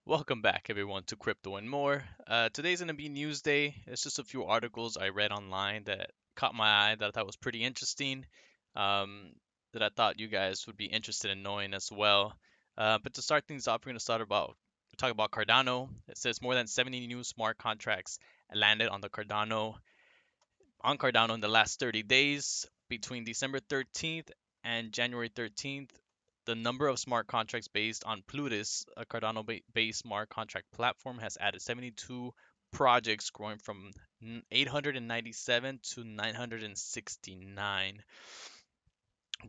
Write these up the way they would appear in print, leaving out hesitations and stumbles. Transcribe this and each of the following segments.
Welcome back, everyone, to Crypto and More. Today's going to be news day. It's just a few articles I read online that caught my eye that I thought was pretty interesting, um, that I thought you guys would be interested in knowing as well. But to start things off, we're going to talk about Cardano. It says more than 70 new smart contracts landed on Cardano in the last 30 days. Between December 13th and January 13th, the number of smart contracts based on Plutus, a Cardano-based smart contract platform, has added 72 projects, growing from 897 to 969.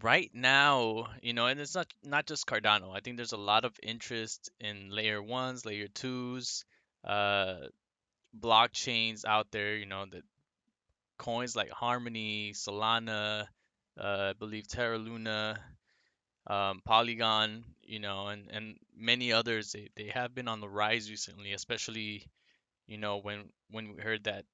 Right now, and it's not just Cardano. I think there's a lot of interest in layer ones, layer twos, uh, blockchains out there. That coins like Harmony, Solana, I believe Terra Luna, Polygon, and many others. They have been on the rise recently, especially, when we heard that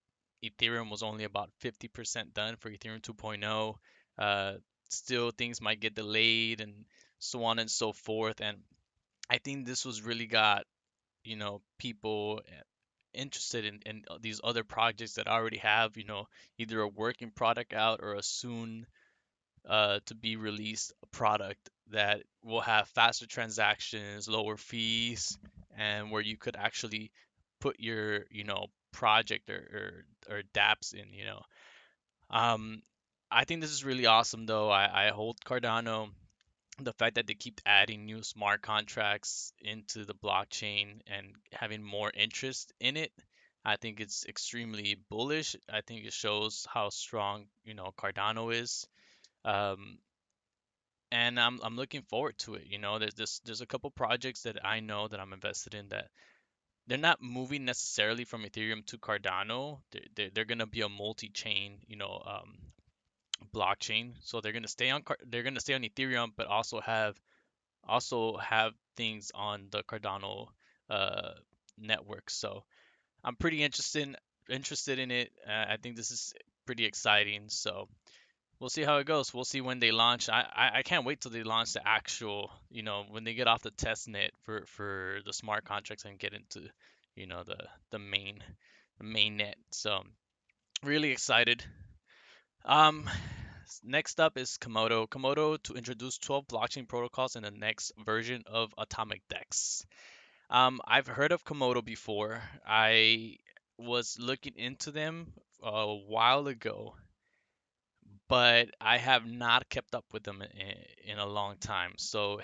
Ethereum was only about 50% done for Ethereum 2.0. Uh, Still, things might get delayed and so on and so forth. And I think this was really got, people interested in these other projects that already have, either a working product out or a soon to be released product that will have faster transactions, lower fees, and where you could actually put your, project or dApps in, Um, I think this is really awesome though. I hold Cardano. The fact that they keep adding new smart contracts into the blockchain and having more interest in it, I think it's extremely bullish. I think it shows how strong, Cardano is. Um, and I'm looking forward to it. There's a couple projects that I know that I'm invested in that they're not moving necessarily from Ethereum to Cardano. They're gonna be a multi-chain, blockchain. So they're gonna stay on Ethereum, but also have things on the Cardano uh, network. So I'm pretty interested in it. I think this is pretty exciting. So we'll see how it goes. We'll see when they launch. I can't wait till they launch the actual, when they get off the test net for the smart contracts and get into, the main net. So really excited. Um, Next up is Komodo. Komodo to introduce 12 blockchain protocols in the next version of Atomic Dex. I've heard of Komodo before. I was looking into them a while ago, but I have not kept up with them in a long time. So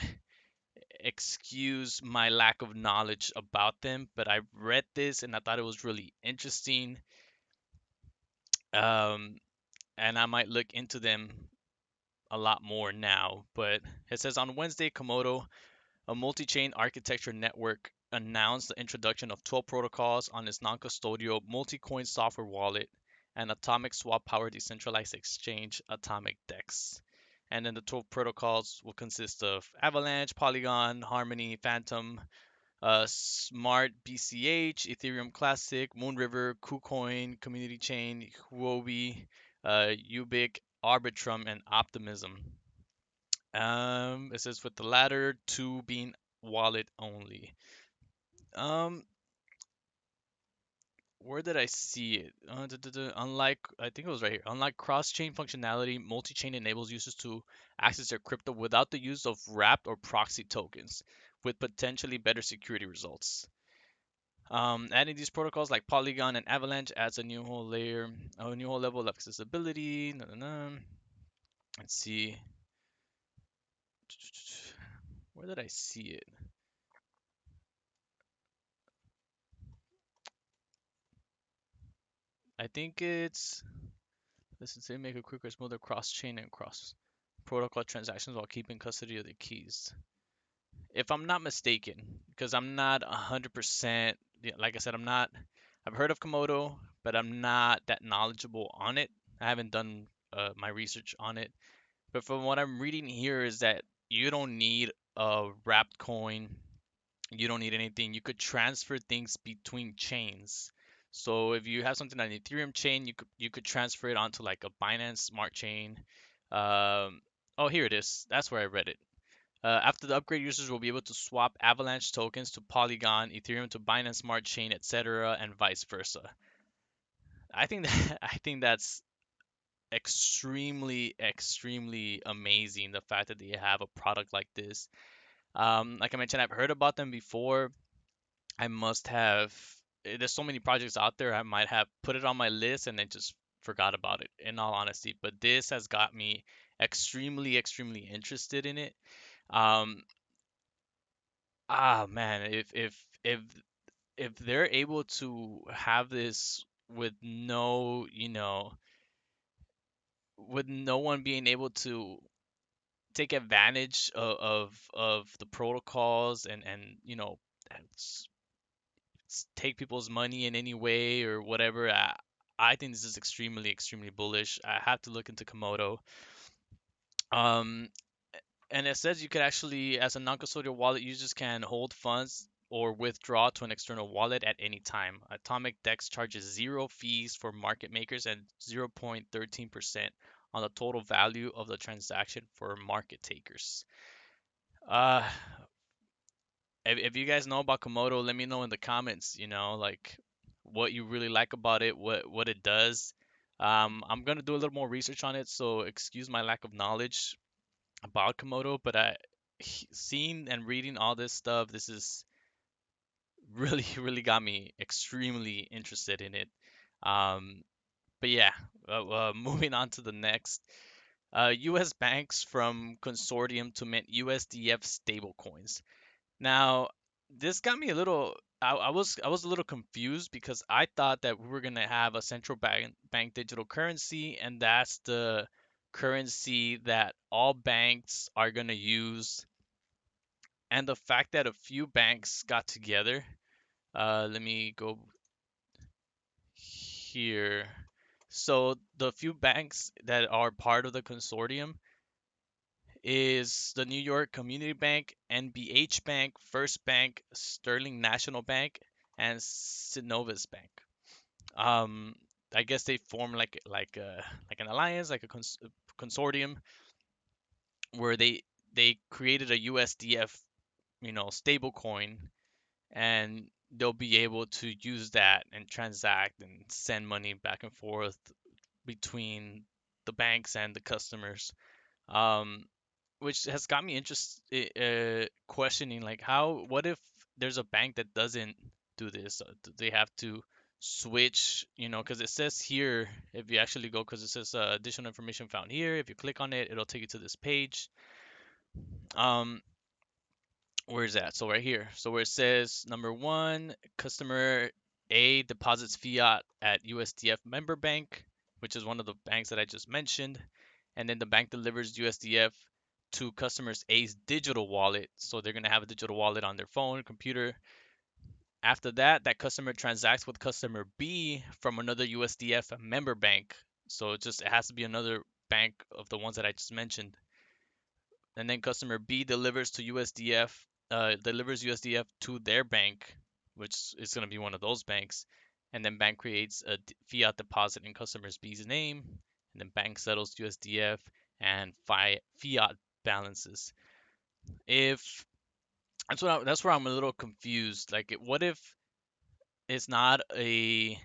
excuse my lack of knowledge about them, but I read this and I thought it was really interesting. Um, and I might look into them a lot more now. But it says on Wednesday, Komodo, a multi-chain architecture network, announced the introduction of 12 protocols on its non-custodial multi-coin software wallet and atomic swap-powered decentralized exchange, Atomic Dex. And then the 12 protocols will consist of Avalanche, Polygon, Harmony, Phantom, Smart BCH, Ethereum Classic, Moonriver, KuCoin, Community Chain, Huobi, Ubiq, Arbitrum, and Optimism. It says with the latter two being wallet only. Um, where did I see it? Unlike, I think it was right here. Unlike cross-chain functionality, multi-chain enables users to access their crypto without the use of wrapped or proxy tokens, with potentially better security results. Adding these protocols like Polygon and Avalanche adds a new whole level of accessibility. Let's see. Where did I see it? I think it's listen to make a quicker, smoother cross-chain and cross-protocol transactions while keeping custody of the keys. If I'm not mistaken, because I'm not 100%, like I said, I've heard of Komodo, but I'm not that knowledgeable on it. I haven't done my research on it. But from what I'm reading here is that you don't need a wrapped coin. You don't need anything. You could transfer things between chains. So if you have something on an Ethereum chain, you could transfer it onto like a Binance Smart Chain. Um, oh, here it is. That's where I read it. After the upgrade, users will be able to swap Avalanche tokens to Polygon, Ethereum to Binance Smart Chain, etc., and vice versa. I think that I think that's extremely amazing. The fact that they have a product like this. Like I mentioned, I've heard about them before. I must have. There's so many projects out there. I might have put it on my list and then just forgot about it. In all honesty, but this has got me extremely interested in it. Um, man, if they're able to have this with no, with no one being able to take advantage of the protocols and s- take people's money in any way or whatever. I think this is extremely bullish. I have to look into Komodo. Um, and it says you could actually, as a non-custodial wallet, users can hold funds or withdraw to an external wallet at any time. Atomic Dex charges zero fees for market makers and 0.13% on the total value of the transaction for market takers. Uh, if you guys know about Komodo, let me know in the comments, like what you really like about it, what it does. I'm gonna do a little more research on it, so excuse my lack of knowledge about Komodo, but seeing and reading all this stuff, this is really really got me extremely interested in it. Um, but yeah, moving on to the next. U.S. banks from consortium to mint USDF stablecoins. Now, this got me a little. I was a little confused because I thought that we were gonna have a central bank digital currency, and that's the currency that all banks are gonna use. And the fact that a few banks got together. Let me go here. So the few banks that are part of the consortium is the New York Community Bank, NBH Bank, First Bank, Sterling National Bank, and Synovus Bank. Um, I guess they form like an alliance, like a consortium where they created a USDF, stable coin, and they'll be able to use that and transact and send money back and forth between the banks and the customers. Um, which has got me interested, questioning like what if there's a bank that doesn't do this? Do they have to switch, because it says here, if you actually go, because it says additional information found here, if you click on it, it'll take you to this page. Um, where is that? So right here. So where it says number one, customer A deposits fiat at USDF member bank, which is one of the banks that I just mentioned, and then the bank delivers USDF to customers A's digital wallet. So they're gonna have a digital wallet on their phone, computer. After that, that customer transacts with customer B from another USDF member bank. So it has to be another bank of the ones that I just mentioned, and then customer B delivers USDF to their bank, which is going to be one of those banks, and then bank creates a fiat deposit in customer B's name, and then bank settles USDF and fiat balances. If that's where I'm a little confused. Like, what if it's not a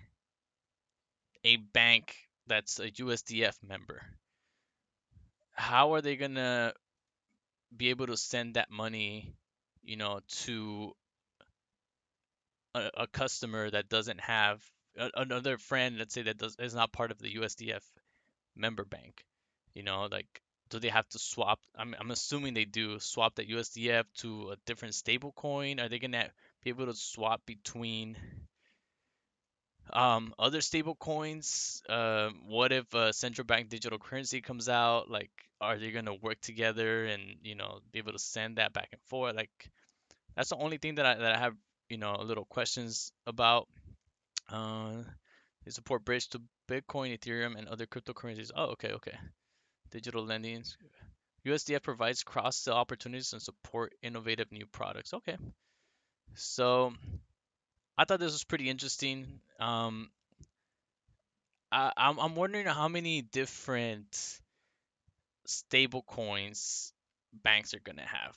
bank that's a USDF member? How are they gonna be able to send that money, to a customer that doesn't have another friend, let's say, that does is not part of the USDF member bank? Like, do they have to swap? I'm assuming they do swap that USDF to a different stable coin. Are they gonna be able to swap between other stable coins? What if a central bank digital currency comes out? Like, are they gonna work together and be able to send that back and forth? Like, that's the only thing that I have a little questions about. Uh, they support bridge to Bitcoin, Ethereum, and other cryptocurrencies. Oh, okay. Digital lending. USDF provides cross-sell opportunities and support innovative new products. Okay. So I thought this was pretty interesting. I'm wondering how many different stable coins banks are gonna have.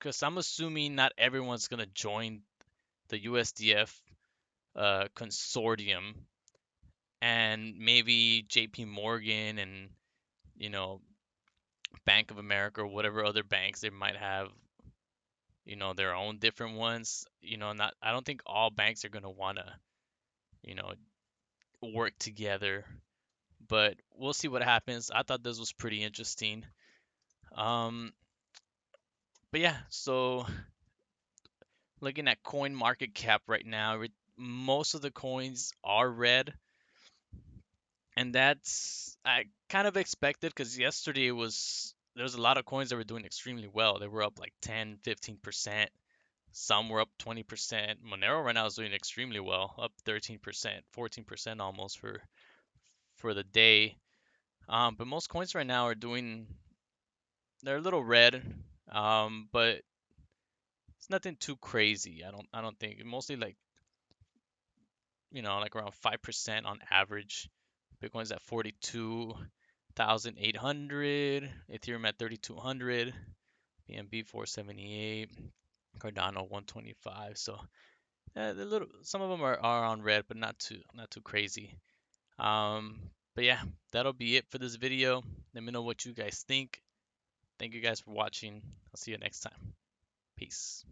because I'm assuming not everyone's gonna join the USDF consortium, and maybe JP Morgan and you know Bank of America or whatever other banks they might have, their own different ones. Not I don't think all banks are gonna wanna, you know, work together, but we'll see what happens. I thought this was pretty interesting. Um, but yeah, so looking at coin market cap right now, most of the coins are red, and that's I kind of expected because yesterday there was a lot of coins that were doing extremely well. They were up like 10, 15%. Some were up 20%. Monero right now is doing extremely well, up 13%, 14% almost for the day. But most coins right now they're a little red, but it's nothing too crazy. I don't think. Mostly like like around 5% on average. Bitcoin's at 42,800, Ethereum at 3,200, BNB 478, Cardano 125. So some of them are on red, but not too crazy. But yeah, that'll be it for this video. Let me know what you guys think. Thank you guys for watching. I'll see you next time. Peace.